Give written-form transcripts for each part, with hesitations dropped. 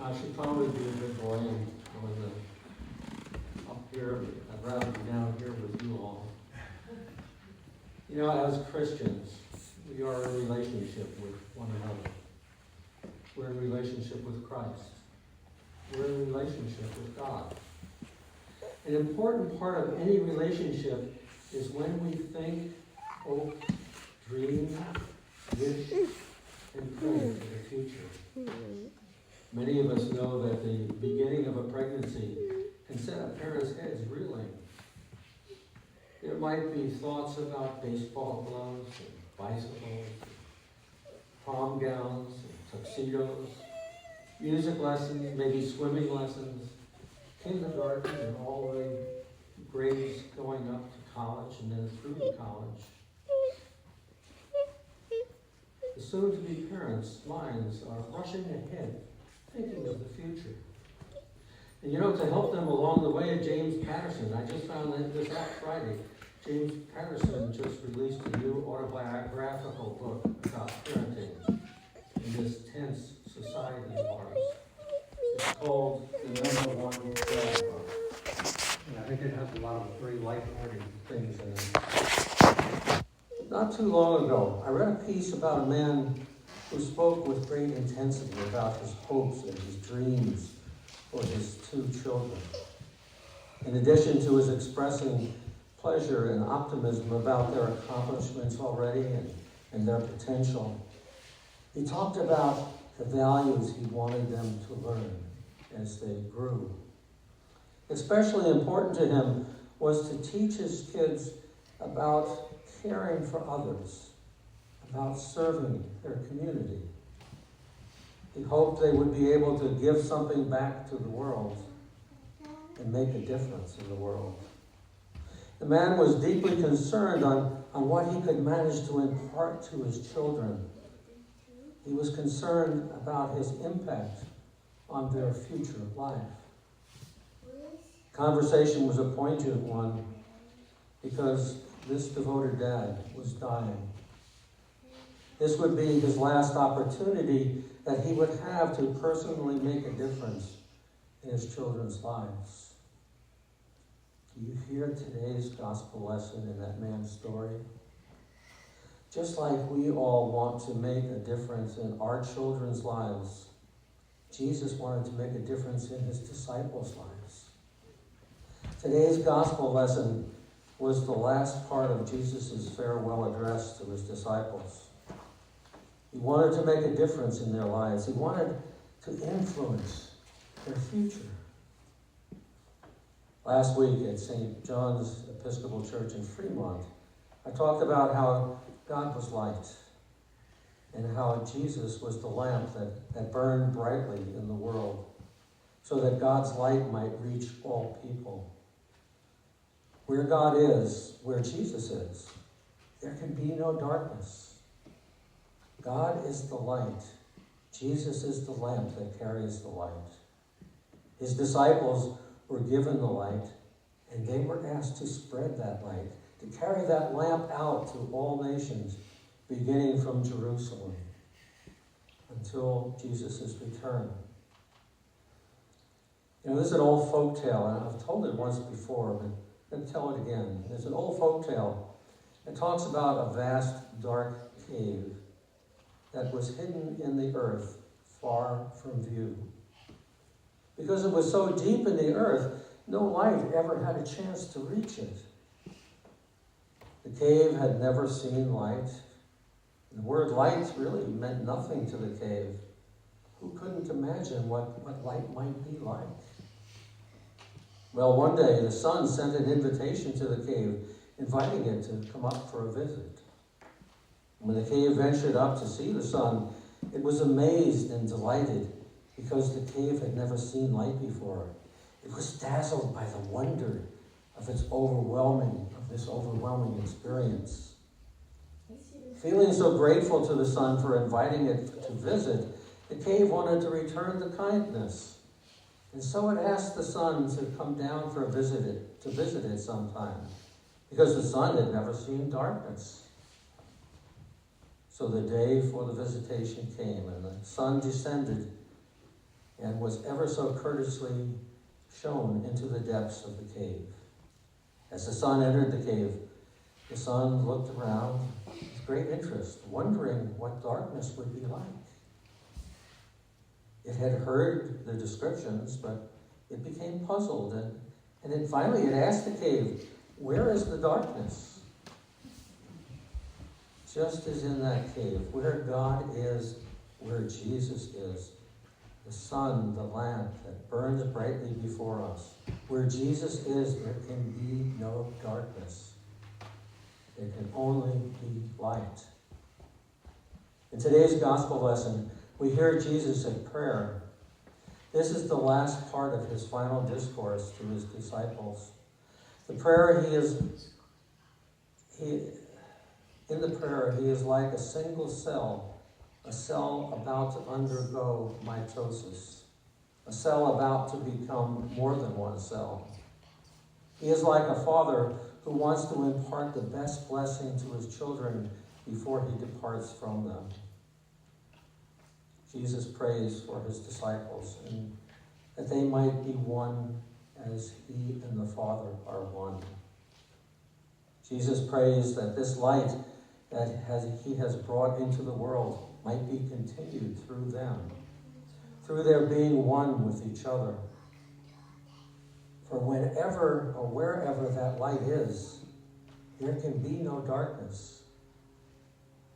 I should probably be a good boy and up here. I'd rather be down here with you all. You know, as Christians, we are in relationship with one another. We're in relationship with Christ. We're in relationship with God. An important part of any relationship is when we think, hope, dream, wish, and pray for the future. Many of us know that the beginning of a pregnancy can set a parent's heads reeling. There might be thoughts about baseball gloves and bicycles, prom gowns and tuxedos, music lessons, maybe swimming lessons, kindergarten and all the grades going up to college and then through to college. The soon-to-be parents' minds are rushing ahead, thinking of the future. And you know, to help them along the way, James Patterson, I just found that this last Friday, James Patterson just released a new autobiographical book about parenting in this tense society of ours. It's called The Number One Dad Book. And I think it has a lot of very lighthearted things in it. Not too long ago, I read a piece about a man who spoke with great intensity about his hopes and his dreams for his two children. In addition to his expressing pleasure and optimism about their accomplishments already and their potential, he talked about the values he wanted them to learn as they grew. Especially important to him was to teach his kids about caring for others, about serving their community. He hoped they would be able to give something back to the world and make a difference in the world. The man was deeply concerned on what he could manage to impart to his children. He was concerned about his impact on their future life. Conversation was a poignant one because this devoted dad was dying. This would be his last opportunity that he would have to personally make a difference in his children's lives. Do you hear today's gospel lesson in that man's story? Just like we all want to make a difference in our children's lives, Jesus wanted to make a difference in his disciples' lives. Today's gospel lesson was the last part of Jesus' farewell address to his disciples. He wanted to make a difference in their lives. He wanted to influence their future. Last week at St. John's Episcopal Church in Fremont, I talked about how God was light and how Jesus was the lamp that burned brightly in the world so that God's light might reach all people. Where God is, where Jesus is, there can be no darkness. God is the light. Jesus is the lamp that carries the light. His disciples were given the light, and they were asked to spread that light, to carry that lamp out to all nations, beginning from Jerusalem, until Jesus' return. You know, this is an old folk tale, and I've told it once before, but I'm going to tell it again. There's an old folk tale that talks about a vast, dark cave that was hidden in the earth, far from view. Because it was so deep in the earth, no light ever had a chance to reach it. The cave had never seen light. The word light really meant nothing to the cave. Who couldn't imagine what light might be like? Well, one day the sun sent an invitation to the cave, inviting it to come up for a visit. When the cave ventured up to see the sun, it was amazed and delighted because the cave had never seen light before. It was dazzled by the wonder of this overwhelming experience. Feeling so grateful to the sun for inviting it to visit, the cave wanted to return the kindness. And so it asked the sun to come down to visit it sometime, because the sun had never seen darkness. So the day for the visitation came, and the sun descended and was ever so courteously shown into the depths of the cave. As the son entered the cave, the son looked around with great interest, wondering what darkness would be like. It had heard the descriptions, but it became puzzled, and then finally it asked the cave, "Where is the darkness?" Just as in that cave, where God is, where Jesus is, the sun, the lamp that burns brightly before us, where Jesus is, there can be no darkness. There can only be light. In today's gospel lesson, we hear Jesus at prayer. This is the last part of his final discourse to his disciples. The prayer in the prayer, he is like a single cell, a cell about to undergo mitosis, a cell about to become more than one cell. He is like a father who wants to impart the best blessing to his children before he departs from them. Jesus prays for his disciples and that they might be one as he and the Father are one. Jesus prays that this light that he has brought into the world might be continued through them, through their being one with each other. For whenever or wherever that light is, there can be no darkness.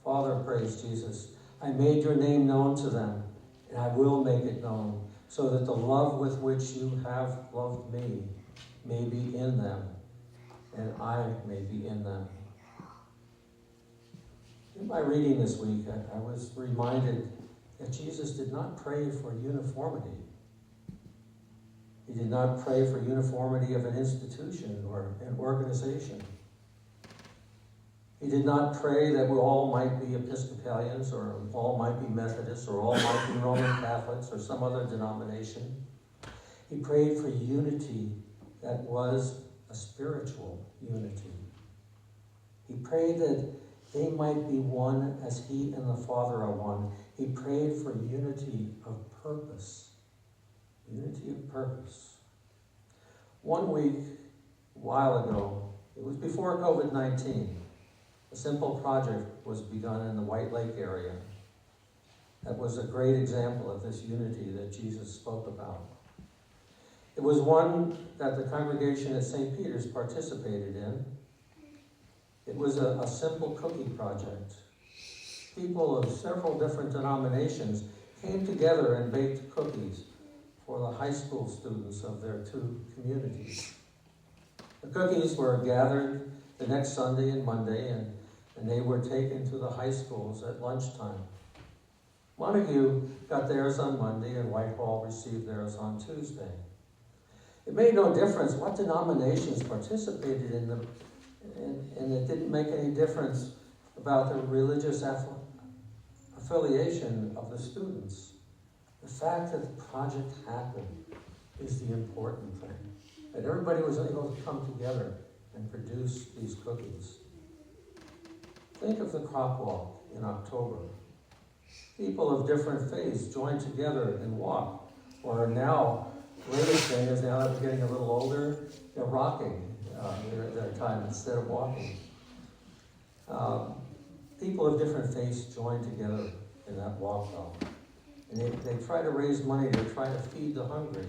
Father, prays Jesus, I made your name known to them, and I will make it known, so that the love with which you have loved me may be in them, and I may be in them. In my reading this week, I was reminded that Jesus did not pray for uniformity. He did not pray for uniformity of an institution or an organization. He did not pray that we all might be Episcopalians or all might be Methodists or all might be Roman Catholics or some other denomination. He prayed for unity that was a spiritual unity. He prayed that they might be one as he and the Father are one. He prayed for unity of purpose. Unity of purpose. 1 week, a while ago, it was before COVID-19, a simple project was begun in the White Lake area. That was a great example of this unity that Jesus spoke about. It was one that the congregation at St. Peter's participated in. It was a simple cookie project. People of several different denominations came together and baked cookies for the high school students of their two communities. The cookies were gathered the next Sunday and Monday, and they were taken to the high schools at lunchtime. Montague got theirs on Monday, and Whitehall received theirs on Tuesday. It made no difference what denominations participated in them, and it didn't make any difference about the religious affiliation of the students. The fact that the project happened is the important thing. That everybody was able to come together and produce these cookies. Think of the crop walk in October. People of different faiths joined together and walked, or now, latest thing is now that we're getting a little older, they're rocking their time instead of walking. People of different faiths joined together in that walk though. And they try to raise money to try to feed the hungry.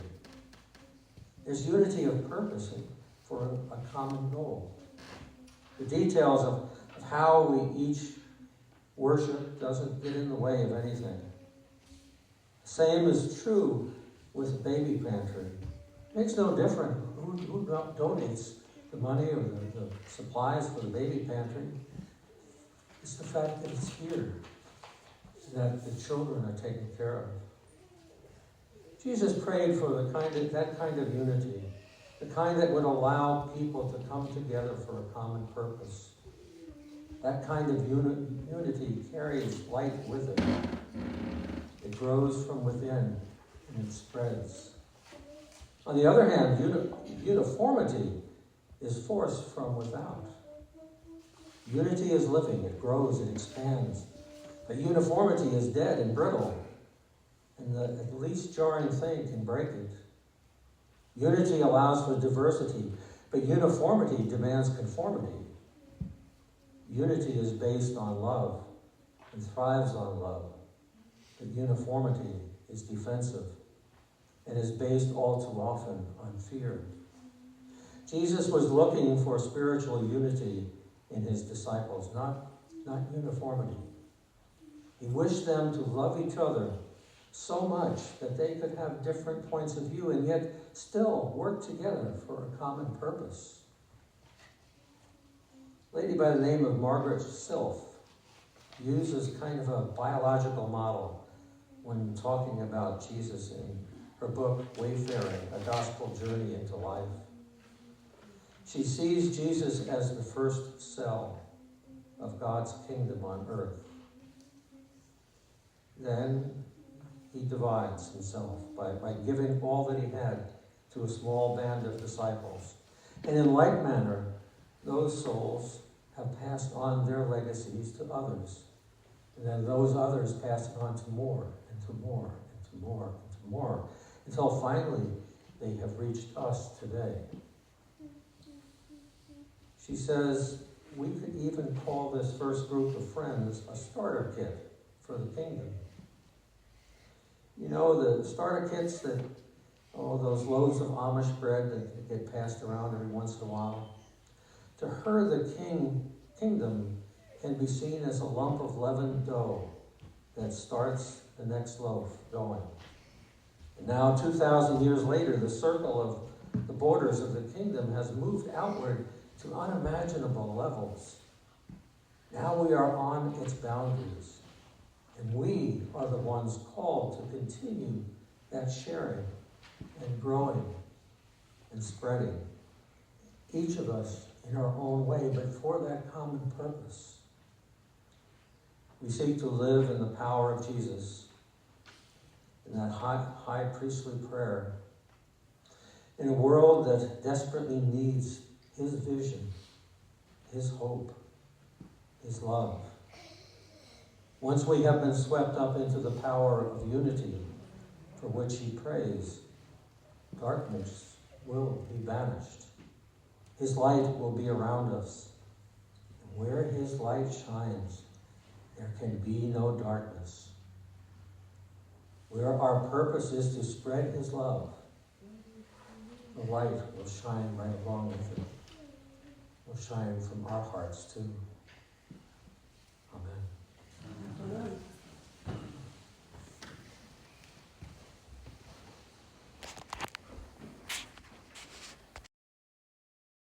There's unity of purpose for a common goal. The details of how we each worship doesn't get in the way of anything. Same is true with Baby Pantry. It makes no difference who donates the money or the supplies for the Baby Pantry. It's the fact that it's here, that the children are taken care of. Jesus prayed for that kind of unity, the kind that would allow people to come together for a common purpose. That kind of unity carries light with it. It grows from within and it spreads. On the other hand, uniformity is forced from without. Unity is living, it grows, it expands. But uniformity is dead and brittle. and the at least jarring thing can break it. Unity allows for diversity, but uniformity demands conformity. Unity is based on love and thrives on love, but uniformity is defensive and is based all too often on fear. Jesus was looking for spiritual unity in his disciples, not uniformity. He wished them to love each other so much that they could have different points of view and yet still work together for a common purpose. A lady by the name of Margaret Silf uses kind of a biological model when talking about Jesus in her book, Wayfaring, A Gospel Journey into Life. She sees Jesus as the first cell of God's kingdom on earth. Then he divides himself by giving all that he had to a small band of disciples. And in like manner, those souls have passed on their legacies to others. And then those others pass it on to more, and to more, and to more, and to more, until finally they have reached us today. She says, we could even call this first group of friends a starter kit for the kingdom. You know, the starter kits that, those loaves of Amish bread that get passed around every once in a while. To her, the kingdom can be seen as a lump of leavened dough that starts the next loaf going. And now, 2,000 years later, the circle of the borders of the kingdom has moved outward to unimaginable levels. Now we are on its boundaries, and we are the ones called to continue that sharing and growing and spreading, each of us in our own way, but for that common purpose. We seek to live in the power of Jesus, in that high priestly prayer, in a world that desperately needs his vision, his hope, his love. Once we have been swept up into the power of unity for which he prays, darkness will be banished. His light will be around us. And where his light shines, there can be no darkness. Where our purpose is to spread his love, the light will shine right along with it. Will shine from our hearts too.